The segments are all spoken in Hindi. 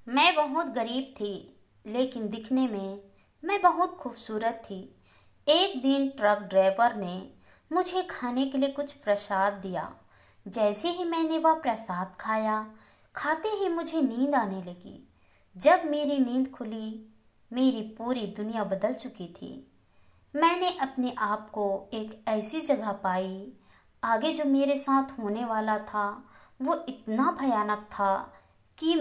मैं बहुत गरीब थी, लेकिन दिखने में मैं बहुत खूबसूरत थी। एक दिन ट्रक ड्राइवर ने मुझे खाने के लिए कुछ प्रसाद दिया। जैसे ही मैंने वह प्रसाद खाया, खाते ही मुझे नींद आने लगी। जब मेरी नींद खुली, मेरी पूरी दुनिया बदल चुकी थी। मैंने अपने आप को एक ऐसी जगह पाई। आगे जो मेरे साथ होने वाला था वो इतना भयानक था कि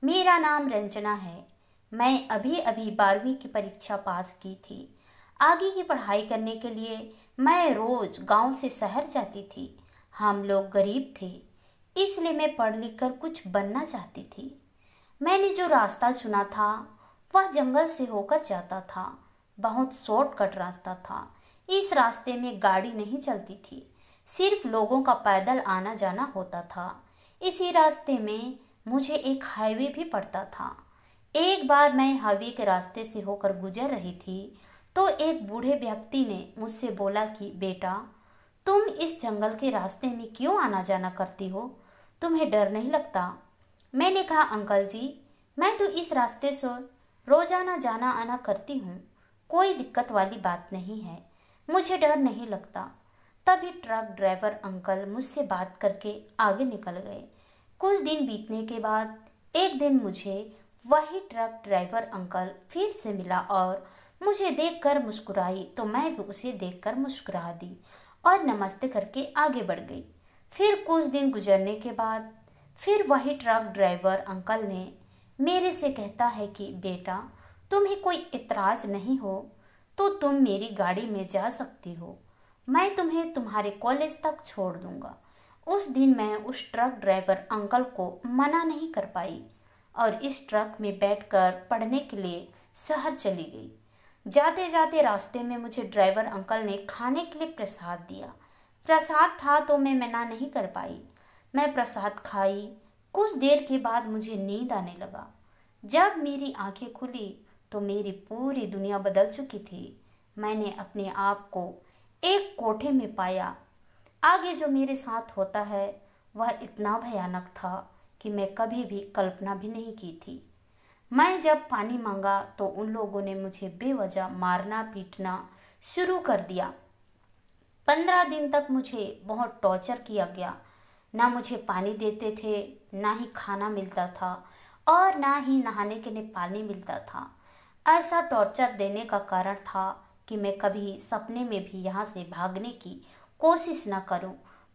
मेरा नाम रंजना है। मैं अभी अभी 12वीं की परीक्षा पास की थी। आगे की पढ़ाई करने के लिए मैं रोज़ गांव से शहर जाती थी। हम लोग गरीब थे, इसलिए मैं पढ़ लिख कर कुछ बनना चाहती थी। मैंने जो रास्ता चुना था वह जंगल से होकर जाता था। बहुत शॉर्टकट रास्ता था। इस रास्ते में गाड़ी नहीं चलती थी, सिर्फ लोगों का पैदल आना जाना होता था। इसी रास्ते में मुझे एक हाईवे भी पड़ता था। एक बार मैं हाईवे के रास्ते से होकर गुजर रही थी तो एक बूढ़े व्यक्ति ने मुझसे बोला कि बेटा, तुम इस जंगल के रास्ते में क्यों आना जाना करती हो? तुम्हें डर नहीं लगता? मैंने कहा, अंकल जी, मैं तो इस रास्ते से रोजाना जाना आना करती हूँ, कोई दिक्कत वाली बात नहीं है, मुझे डर नहीं लगता। तभी ट्रक ड्राइवर अंकल मुझसे बात करके आगे निकल गए। कुछ दिन बीतने के बाद एक दिन मुझे वही ट्रक ड्राइवर अंकल फिर से मिला और मुझे देखकर मुस्कुराई, तो मैं भी उसे देखकर मुस्कुरा दी और नमस्ते करके आगे बढ़ गई। फिर कुछ दिन गुजरने के बाद फिर वही ट्रक ड्राइवर अंकल ने मेरे से कहता है कि बेटा, तुम्हें कोई इतराज़ नहीं हो तो तुम मेरी गाड़ी में जा सकती हो, मैं तुम्हें तुम्हारे कॉलेज तक छोड़ दूंगा। उस दिन मैं उस ट्रक ड्राइवर अंकल को मना नहीं कर पाई और इस ट्रक में बैठकर पढ़ने के लिए शहर चली गई। जाते जाते रास्ते में मुझे ड्राइवर अंकल ने खाने के लिए प्रसाद दिया। प्रसाद था तो मैं मना नहीं कर पाई। मैं प्रसाद खाई। कुछ देर के बाद मुझे नींद आने लगा। जब मेरी आंखें खुली तो मेरी पूरी दुनिया बदल चुकी थी। मैंने अपने आप को एक कोठे में पाया। आगे जो मेरे साथ होता है वह इतना भयानक था कि मैं कभी भी कल्पना भी नहीं की थी। मैं जब पानी मांगा तो उन लोगों ने मुझे बेवजह मारना पीटना शुरू कर दिया। 15 दिन तक मुझे बहुत टॉर्चर किया गया। ना मुझे पानी देते थे, ना ही खाना मिलता था और ना ही नहाने के लिए पानी मिलता था। ऐसा टॉर्चर देने का कारण था कि मैं कभी सपने में भी यहाँ से भागने की कोशिश न करूं।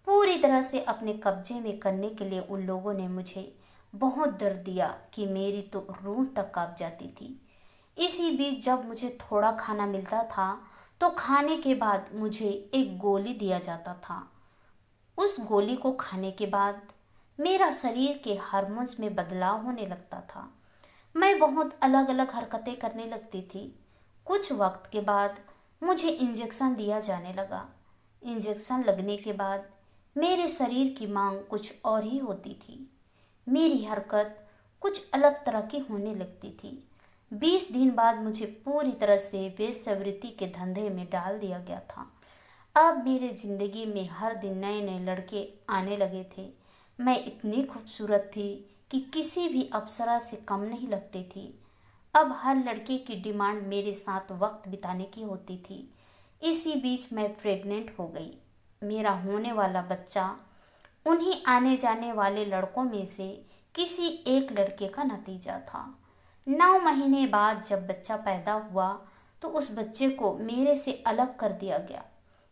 पूरी तरह से अपने कब्जे में करने के लिए उन लोगों ने मुझे बहुत दर्द दिया कि मेरी तो रूह तक कांप जाती थी। इसी बीच जब मुझे थोड़ा खाना मिलता था तो खाने के बाद मुझे एक गोली दिया जाता था। उस गोली को खाने के बाद मेरा शरीर के हार्मोन्स में बदलाव होने लगता था। मैं बहुत अलग अलग हरकतें करने लगती थी। कुछ वक्त के बाद मुझे इंजेक्शन दिया जाने लगा। इंजेक्शन लगने के बाद मेरे शरीर की मांग कुछ और ही होती थी। मेरी हरकत कुछ अलग तरह की होने लगती थी। 20 दिन बाद मुझे पूरी तरह से वेश्यावृत्ति के धंधे में डाल दिया गया था। अब मेरे ज़िंदगी में हर दिन नए नए लड़के आने लगे थे। मैं इतनी खूबसूरत थी कि किसी भी अप्सरा से कम नहीं लगती थी। अब हर लड़के की डिमांड मेरे साथ वक्त बिताने की होती थी। इसी बीच मैं प्रेग्नेंट हो गई। मेरा होने वाला बच्चा उन्हीं आने जाने वाले लड़कों में से किसी एक लड़के का नतीजा था। 9 महीने बाद जब बच्चा पैदा हुआ तो उस बच्चे को मेरे से अलग कर दिया गया।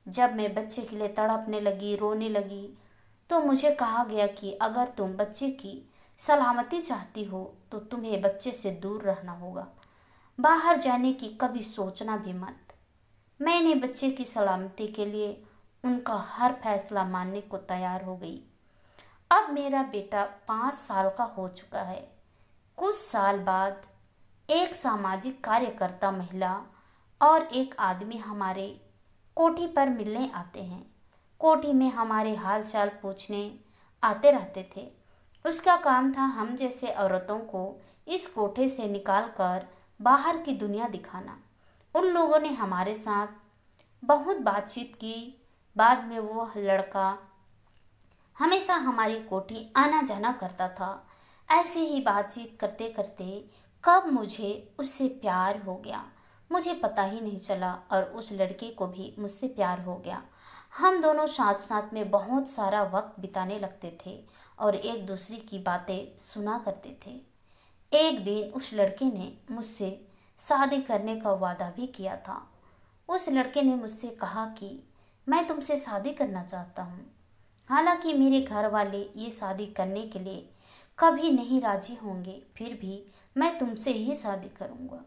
जब मैं बच्चे के लिए तड़पने लगी, रोने लगी, तो मुझे कहा गया कि अगर तुम बच्चे की सलामती चाहती हो तो तुम्हें बच्चे से दूर रहना होगा, बाहर जाने की कभी सोचना भी मत। मैंने बच्चे की सलामती के लिए उनका हर फैसला मानने को तैयार हो गई। अब मेरा बेटा 5 साल का हो चुका है। कुछ साल बाद एक सामाजिक कार्यकर्ता महिला और एक आदमी हमारे कोठी पर मिलने आते हैं। कोठी में हमारे हाल चाल पूछने आते रहते थे। उसका काम था हम जैसे औरतों को इस कोठे से निकालकर बाहर की दुनिया दिखाना। उन लोगों ने हमारे साथ बहुत बातचीत की। बाद में वो लड़का हमेशा हमारी कोठी आना जाना करता था। ऐसे ही बातचीत करते करते कब मुझे उससे प्यार हो गया मुझे पता ही नहीं चला, और उस लड़के को भी मुझसे प्यार हो गया। हम दोनों साथ साथ में बहुत सारा वक्त बिताने लगते थे और एक दूसरे की बातें सुना करते थे। एक दिन उस लड़के ने मुझसे शादी करने का वादा भी किया था। उस लड़के ने मुझसे कहा कि मैं तुमसे शादी करना चाहता हूँ। हालांकि मेरे घर वाले ये शादी करने के लिए कभी नहीं राजी होंगे, फिर भी मैं तुमसे ही शादी करूँगा।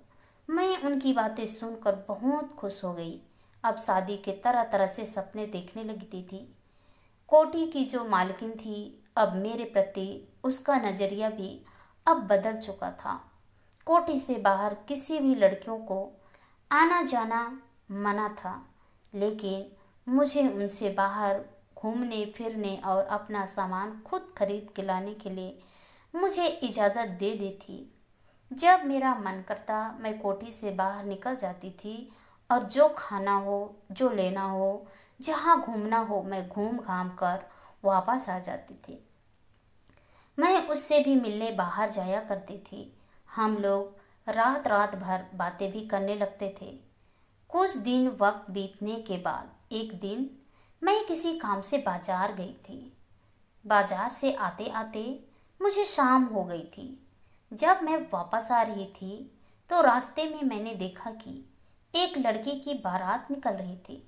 मैं उनकी बातें सुनकर बहुत खुश हो गई। अब शादी के तरह तरह से सपने देखने लगती थी। कोठी की जो मालकिन थी, अब मेरे प्रति उसका नज़रिया भी अब बदल चुका था। कोठी से बाहर किसी भी लड़कियों को आना जाना मना था, लेकिन मुझे उनसे बाहर घूमने फिरने और अपना सामान खुद खरीद के लाने के लिए मुझे इजाज़त दे दी थी। जब मेरा मन करता मैं कोठी से बाहर निकल जाती थी और जो खाना हो, जो लेना हो, जहाँ घूमना हो, मैं घूम घाम कर वापस आ जाती थी। मैं उससे भी मिलने बाहर जाया करती थी। हम लोग रात रात भर बातें भी करने लगते थे। कुछ दिन वक्त बीतने के बाद एक दिन मैं किसी काम से बाजार गई थी। बाजार से आते आते मुझे शाम हो गई थी। जब मैं वापस आ रही थी तो रास्ते में मैंने देखा कि एक लड़के की बारात निकल रही थी।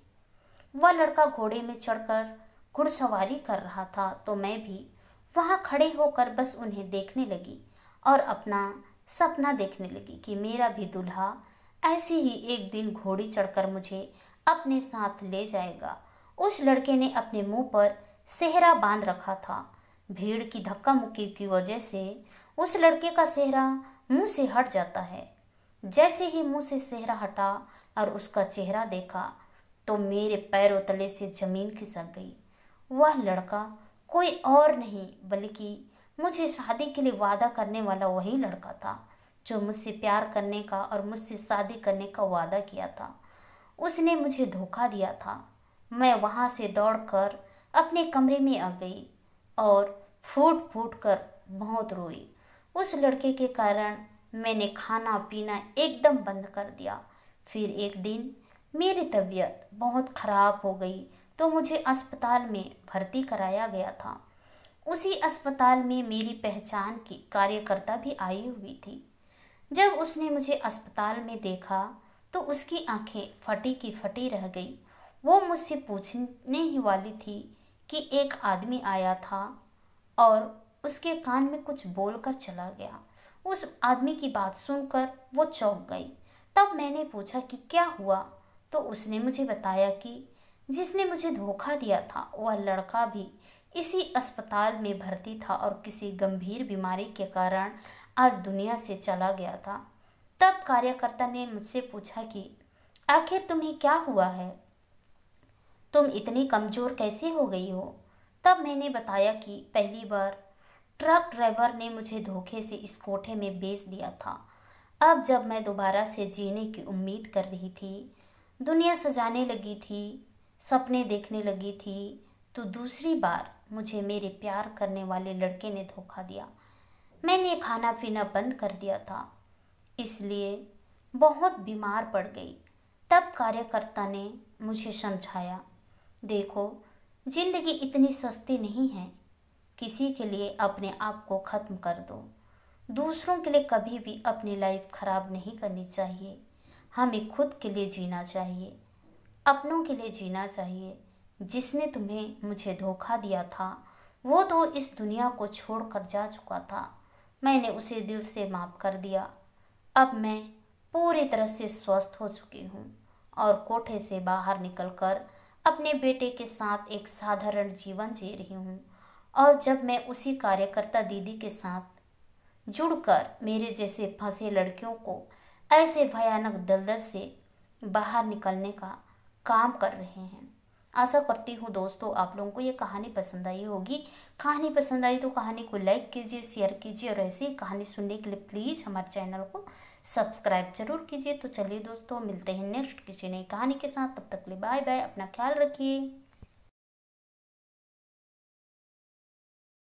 वह लड़का घोड़े में चढ़कर घुड़सवारी कर रहा था, तो मैं भी वहाँ खड़े होकर बस उन्हें देखने लगी और अपना सपना देखने लगी कि मेरा भी दूल्हा ऐसे ही एक दिन घोड़ी चढ़कर मुझे अपने साथ ले जाएगा। उस लड़के ने अपने मुंह पर सेहरा बांध रखा था। भीड़ की धक्का मुक्की की वजह से उस लड़के का सेहरा मुंह से हट जाता है। जैसे ही मुंह से सेहरा हटा और उसका चेहरा देखा तो मेरे पैरों तले से जमीन खिसक गई। वह लड़का कोई और नहीं बल्कि मुझे शादी के लिए वादा करने वाला वही लड़का था जो मुझसे प्यार करने का और मुझसे शादी करने का वादा किया था। उसने मुझे धोखा दिया था। मैं वहाँ से दौड़कर अपने कमरे में आ गई और फूट फूट कर बहुत रोई। उस लड़के के कारण मैंने खाना पीना एकदम बंद कर दिया। फिर एक दिन मेरी तबीयत बहुत ख़राब हो गई तो मुझे अस्पताल में भर्ती कराया गया था। उसी अस्पताल में मेरी पहचान की कार्यकर्ता भी आई हुई थी। जब उसने मुझे अस्पताल में देखा तो उसकी आंखें फटी की फटी रह गई। वो मुझसे पूछने ही वाली थी कि एक आदमी आया था और उसके कान में कुछ बोलकर चला गया। उस आदमी की बात सुनकर वो चौंक गई। तब मैंने पूछा कि क्या हुआ, तो उसने मुझे बताया कि जिसने मुझे धोखा दिया था वह लड़का भी इसी अस्पताल में भर्ती था और किसी गंभीर बीमारी के कारण आज दुनिया से चला गया था। तब कार्यकर्ता ने मुझसे पूछा कि आखिर तुम्हें क्या हुआ है, तुम इतनी कमज़ोर कैसे हो गई हो। तब मैंने बताया कि पहली बार ट्रक ड्राइवर ने मुझे धोखे से इस कोठे में बेच दिया था। अब जब मैं दोबारा से जीने की उम्मीद कर रही थी, दुनिया सजाने लगी थी, सपने देखने लगी थी, तो दूसरी बार मुझे मेरे प्यार करने वाले लड़के ने धोखा दिया। मैंने खाना पीना बंद कर दिया था, इसलिए बहुत बीमार पड़ गई। तब कार्यकर्ता ने मुझे समझाया, देखो ज़िंदगी इतनी सस्ती नहीं है, किसी के लिए अपने आप को ख़त्म कर दो। दूसरों के लिए कभी भी अपनी लाइफ ख़राब नहीं करनी चाहिए। हमें खुद के लिए जीना चाहिए, अपनों के लिए जीना चाहिए। जिसने तुम्हें मुझे धोखा दिया था वो तो इस दुनिया को छोड़कर जा चुका था। मैंने उसे दिल से माफ़ कर दिया। अब मैं पूरी तरह से स्वस्थ हो चुकी हूँ और कोठे से बाहर निकलकर अपने बेटे के साथ एक साधारण जीवन जी रही हूँ। और जब मैं उसी कार्यकर्ता दीदी के साथ जुड़कर मेरे जैसे फंसे लड़कियों को ऐसे भयानक दलदल से बाहर निकलने का काम कर रहे हैं। आशा करती हूँ दोस्तों आप लोगों को ये कहानी पसंद आई होगी। कहानी पसंद आई तो कहानी को लाइक कीजिए, शेयर कीजिए और ऐसी ही कहानी सुनने के लिए प्लीज़ हमारे चैनल को सब्सक्राइब जरूर कीजिए। तो चलिए दोस्तों मिलते हैं नेक्स्ट किसी नई कहानी के साथ, तब तक के लिए बाय बाय, अपना ख्याल रखिए।